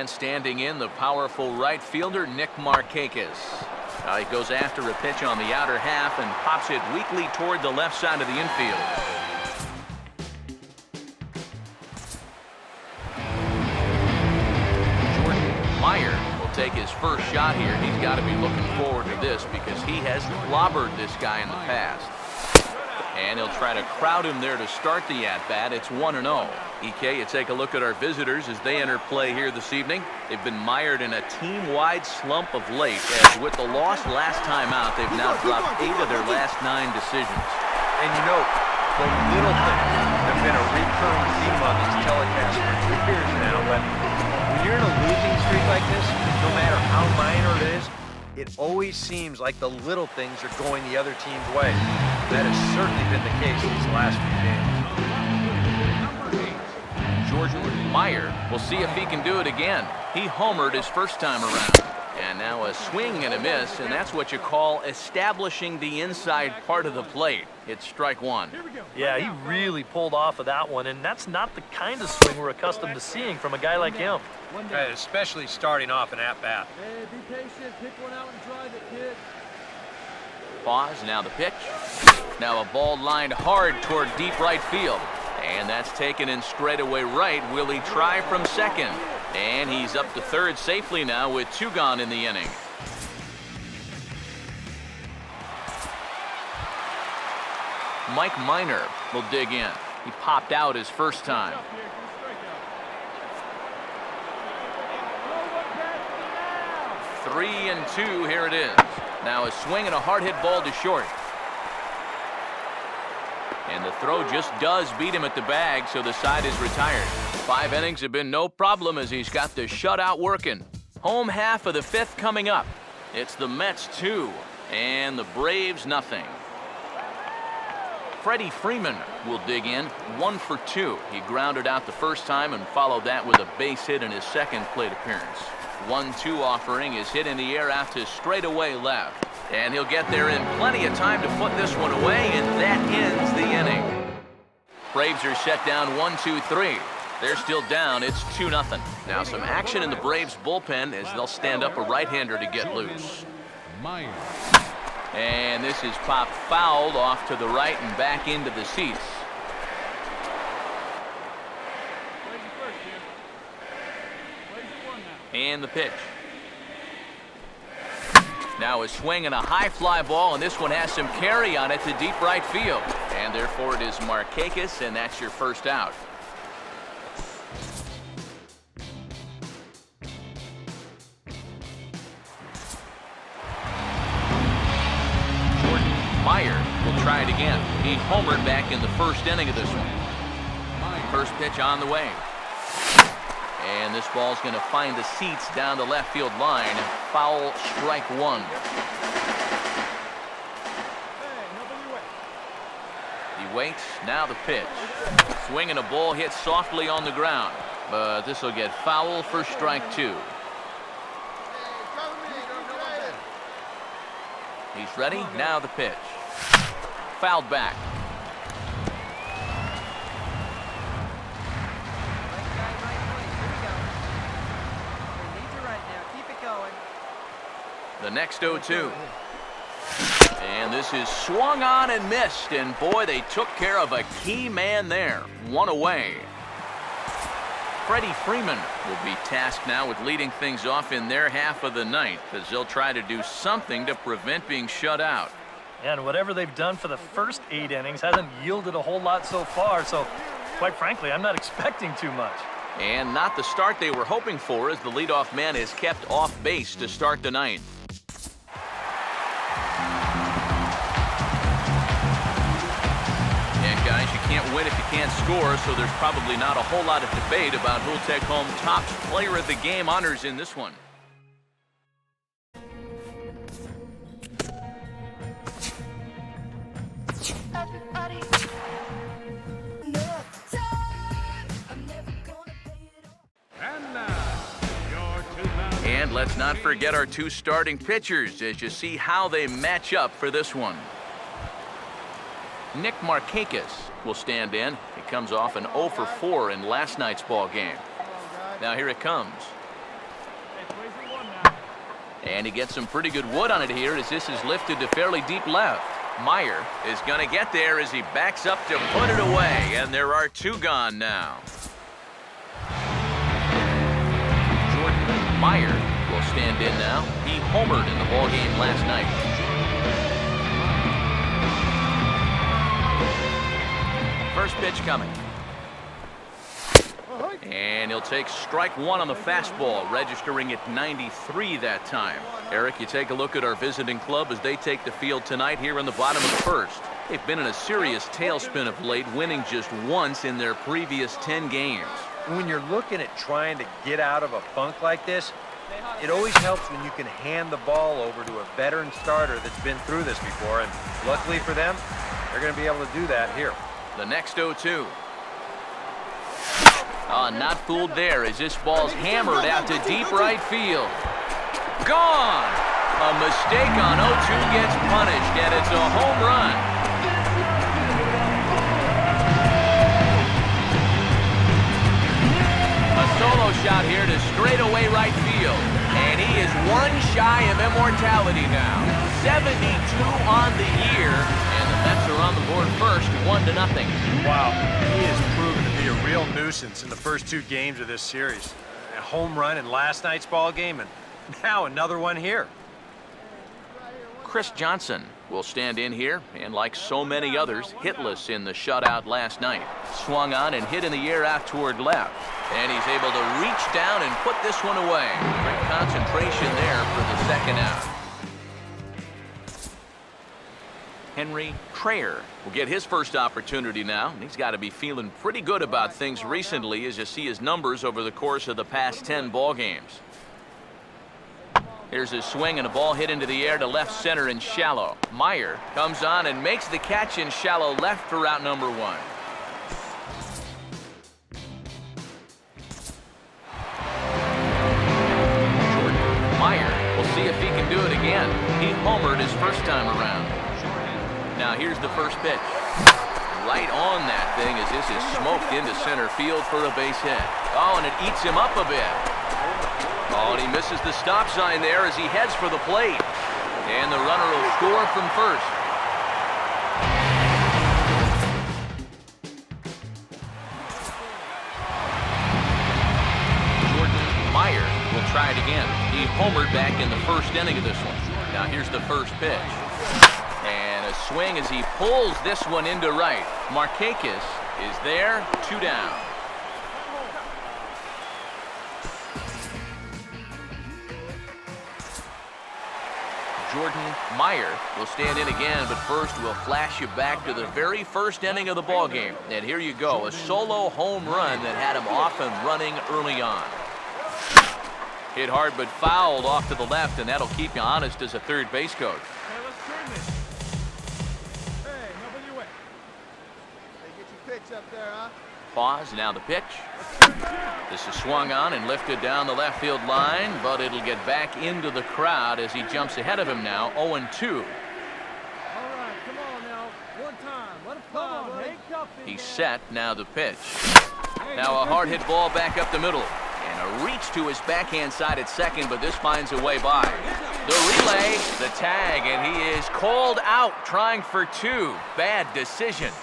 And standing in, the powerful right fielder, Nick Markakis. He goes after a pitch on the outer half and pops it weakly toward the left side of the infield. Meyer will take his first shot here. He's got to be looking forward to this because he has clobbered this guy in the past. And he'll try to crowd him there to start the at-bat. It's 1-0. EK, you take a look at our visitors as they enter play here this evening. They've been mired in a team-wide slump of late, as with the loss last time out, they've now dropped 8 of their last 9 decisions. And you know, the little things have been a recurring theme on these telecasts for years now, but when you're in a losing streak like this, no matter how minor it is, it always seems like the little things are going the other team's way. That has certainly been the case these last few games. George Meyer will see if he can do it again. He homered his first time around. And now a swing and a miss, and that's what you call establishing the inside part of the plate. It's strike one. Yeah, he really pulled off of that one, and that's not the kind of swing we're accustomed to seeing from a guy like him. Right, especially starting off an at-bat. Hey, be patient, pick one out and drive it, kid. Pause, now the pitch. Now a ball lined hard toward deep right field. And that's taken in straightaway right. Will he try from second? And he's up to third safely now with 2 gone in the inning. Mike Minor will dig in. He popped out his first time. Three and 2, here it is. Now a swing and a hard hit ball to short. And the throw just does beat him at the bag, so the side is retired. 5 innings have been no problem as he's got the shutout working. Home half of the 5th coming up. It's the Mets 2 and the Braves nothing. Freddie Freeman will dig in, 1 for 2. He grounded out the first time and followed that with a base hit in his second plate appearance. 1-2 offering is hit in the air out to straightaway left. And he'll get there in plenty of time to put this one away, and that ends the inning. Braves are set down 1-2-3. They're still down. It's 2-0. Now some action in the Braves bullpen as they'll stand up a right-hander to get loose. And this is popped fouled off to the right and back into the seats. And the pitch. Now a swing and a high fly ball, and this one has some carry on it to deep right field. And therefore it is Markakis, and that's your first out. Jordan Meyer will try it again. He homered back in the first inning of this one. First pitch on the way. And this ball's going to find the seats down the left field line. Foul, strike 1. He waits. Now the pitch. Swing and a ball hit softly on the ground. But this will get foul for strike 2. He's ready. Now the pitch. Fouled back. The next 0-2. And this is swung on and missed. And boy, they took care of a key man there. 1 away. Freddie Freeman will be tasked now with leading things off in their half of the ninth as they'll try to do something to prevent being shut out. And whatever they've done for the first 8 innings hasn't yielded a whole lot so far. So, quite frankly, I'm not expecting too much. And not the start they were hoping for as the leadoff man is kept off base to start the ninth. Guys, you can't win if you can't score, so there's probably not a whole lot of debate about who'll take home top player of the game honors in this one. And let's not forget our 2 starting pitchers as you see how they match up for this one. Nick Markakis will stand in. He comes off an 0 for 4 in last night's ball game. Now here it comes. And he gets some pretty good wood on it here as this is lifted to fairly deep left. Meyer is going to get there as he backs up to put it away, and there are two gone now. Jordan Meyer will stand in now. He homered in the ballgame last night. First pitch coming. And he'll take strike one on the fastball, registering at 93 that time. Eric, you take a look at our visiting club as they take the field tonight here in the bottom of the first. They've been in a serious tailspin of late, winning just once in their previous 10 games. When you're looking at trying to get out of a funk like this, it always helps when you can hand the ball over to a veteran starter that's been through this before, and luckily for them, they're going to be able to do that here. The next 0-2. Not fooled there as this ball's hammered out to deep right field. Gone! A mistake on 0-2 gets punished, and it's a home run. A solo shot here to straightaway right field, and he is one shy of immortality now. 72 on the year, and the Mets are on the board first, 1-0. Wow, he has proven to be a real nuisance in the first two games of this series. A home run in last night's ball game, and now another one here. Chris Johnson will stand in here, and like so many others, hitless in the shutout last night. Swung on and hit in the air out toward left. And he's able to reach down and put this one away. Great concentration there for the second out. Henry Traer will get his first opportunity now. He's got to be feeling pretty good about things recently as you see his numbers over the course of the past 10 ball games. Here's his swing and a ball hit into the air to left center and shallow. Meyer comes on and makes the catch in shallow left for out number one. Jordan Meyer will see if he can do it again. He homered his first time around. Now here's the first pitch. Right on that thing as this is smoked into center field for a base hit. Oh, and it eats him up a bit. Oh, and he misses the stop sign there as he heads for the plate. And the runner will score from first. Jordan Meyer will try it again. He homered back in the first inning of this one. Now here's the first pitch. And a swing as he pulls this one into right. Markakis is there, 2 down. Jordan Meyer will stand in again, but first we'll flash you back to the very first inning of the ball game. And here you go, a solo home run that had him off and running early on. Hit hard but fouled off to the left, and that'll keep you honest as a third base coach. Hey, let's turn this. Hey, nobody wet. Hey, get your pitch up there, huh? Pause, now the pitch. This is swung on and lifted down the left field line, but it'll get back into the crowd as he jumps ahead of him now, 0-2. All right, come on now. One time. Let him fly, buddy. He's set, now the pitch. Now a hard hit ball back up the middle. And a reach to his backhand side at second, but this finds a way by. The relay, the tag, and he is called out trying for 2. Bad decision.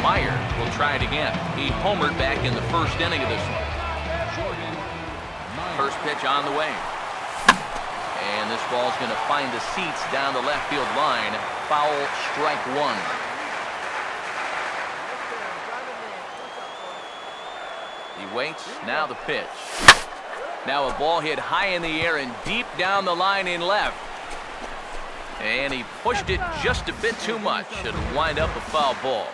Meyer will try it again. He homered back in the first inning of this one. First pitch on the way. And this ball's going to find the seats down the left field line. Foul, strike 1. He waits, now the pitch. Now a ball hit high in the air and deep down the line in left. And he pushed it just a bit too much. It'll wind up a foul ball.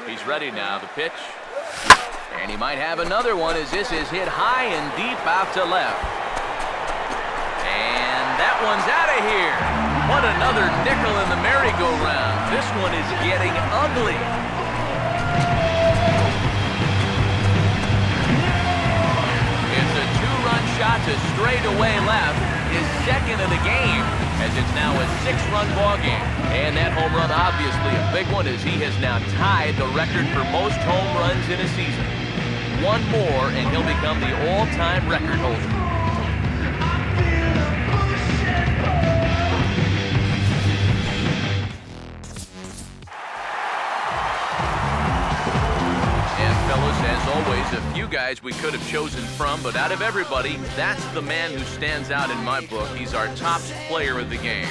He's ready now, the pitch. And he might have another one as this is hit high and deep out to left. And that one's out of here. What another nickel in the merry-go-round. This one is getting ugly. It's a 2-run shot to straightaway left. His second of the game, as it's now a 6-run ball game. And that home run obviously a big one as he has now tied the record for most home runs in a season. One more, and he'll become the all-time record holder. As always, a few guys we could have chosen from, but out of everybody, that's the man who stands out in my book. He's our top player of the game.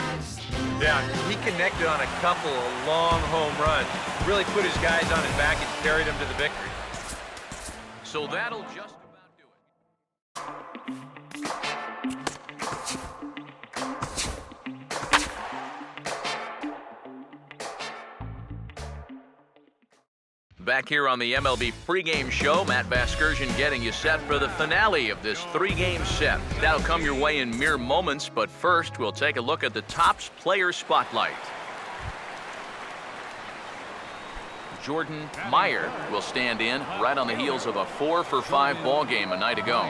Yeah, he connected on a couple of long home runs. Really put his guys on his back and carried them to the victory. So that'll just about do it. Back here on the MLB pregame show, Matt Vasgersian getting you set for the finale of this three-game set. That'll come your way in mere moments, but first we'll take a look at the Topps Player Spotlight. Jordan Meyer will stand in right on the heels of a 4-for-5 ball game a night ago.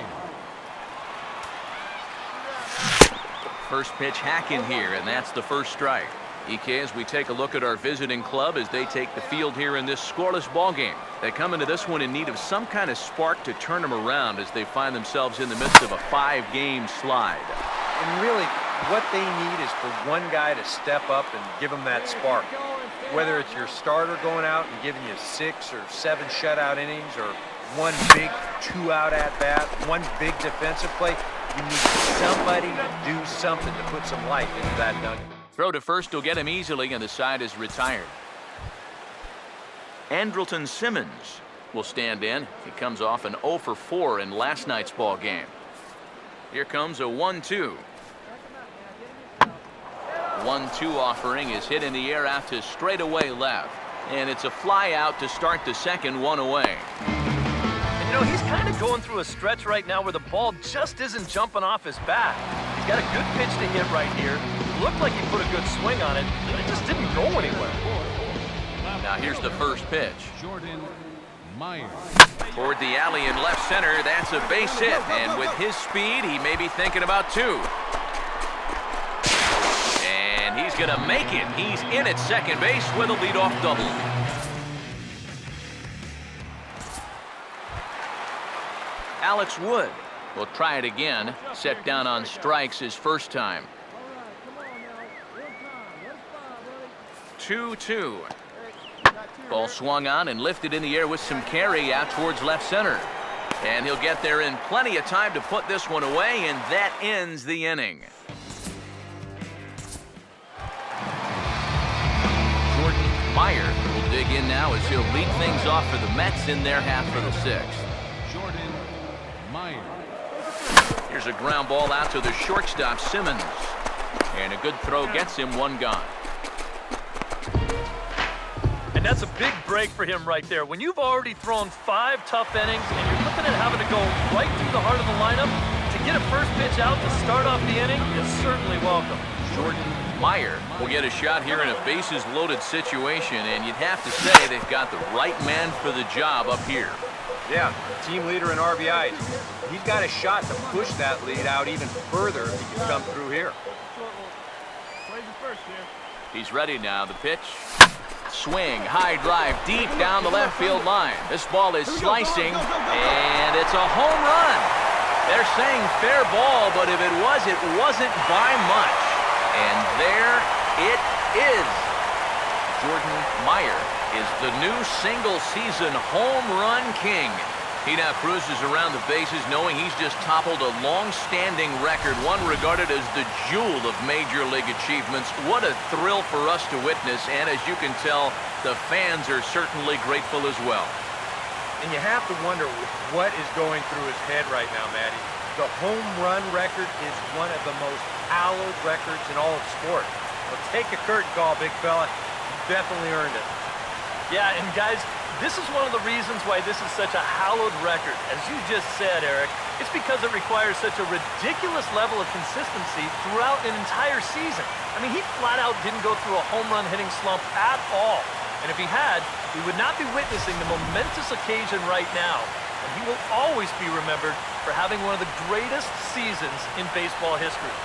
First pitch hack in here, and that's the first strike. EK, as we take a look at our visiting club as they take the field here in this scoreless ball game. They come into this one in need of some kind of spark to turn them around as they find themselves in the midst of a 5-game slide. And really, what they need is for one guy to step up and give them that spark. Whether it's your starter going out and giving you 6 or 7 shutout innings, or one big 2-out at-bat, one big defensive play, you need somebody to do something to put some life into that dungeon. Throw to first will get him easily, and the side is retired. Andrelton Simmons will stand in. He comes off an 0-for-4 in last night's ball game. Here comes a 1-2. 1-2 offering is hit in the air out to straightaway left. And it's a fly out to start the second, one away. And, you know, he's kind of going through a stretch right now where the ball just isn't jumping off his bat. He's got a good pitch to hit right here. Looked like he put a good swing on it, but it just didn't go anywhere. Now here's the first pitch. Jordan Meyer. Toward the alley in left center, that's a base hit. And with his speed, he may be thinking about 2. And he's going to make it. He's in at second base with a leadoff double. Alex Wood will try it again. Set down on strikes his first time. 2-2. Ball swung on and lifted in the air with some carry out towards left center. And he'll get there in plenty of time to put this one away, and that ends the inning. Jordan Meyer will dig in now as he'll lead things off for the Mets in their half of the 6th. Jordan Meyer. Here's a ground ball out to the shortstop, Simmons. And a good throw gets him one gone. And that's a big break for him right there. When you've already thrown 5 tough innings and you're looking at having to go right through the heart of the lineup, to get a first pitch out to start off the inning is certainly welcome. Jordan Meyer will get a shot here in a bases-loaded situation, and you'd have to say they've got the right man for the job up here. Yeah, team leader in RBIs. He's got a shot to push that lead out even further if he can come through here. He's ready now. The pitch. Swing, high drive, deep down the left field line. This ball is slicing, and it's a home run. They're saying fair ball, but if it wasn't by much. And there it is. Jordan Meyer is the new single-season home run king. He now cruises around the bases knowing he's just toppled a long-standing record, one regarded as the jewel of Major League achievements. What a thrill for us to witness, and as you can tell, the fans are certainly grateful as well. And you have to wonder what is going through his head right now, Matty. The home run record is one of the most hallowed records in all of sport. Well, take a curtain call, big fella. You definitely earned it. Yeah, and guys, this is one of the reasons why this is such a hallowed record. As you just said, Eric, it's because it requires such a ridiculous level of consistency throughout an entire season. I mean, he flat out didn't go through a home run hitting slump at all. And if he had, we would not be witnessing the momentous occasion right now. And he will always be remembered for having one of the greatest seasons in baseball history.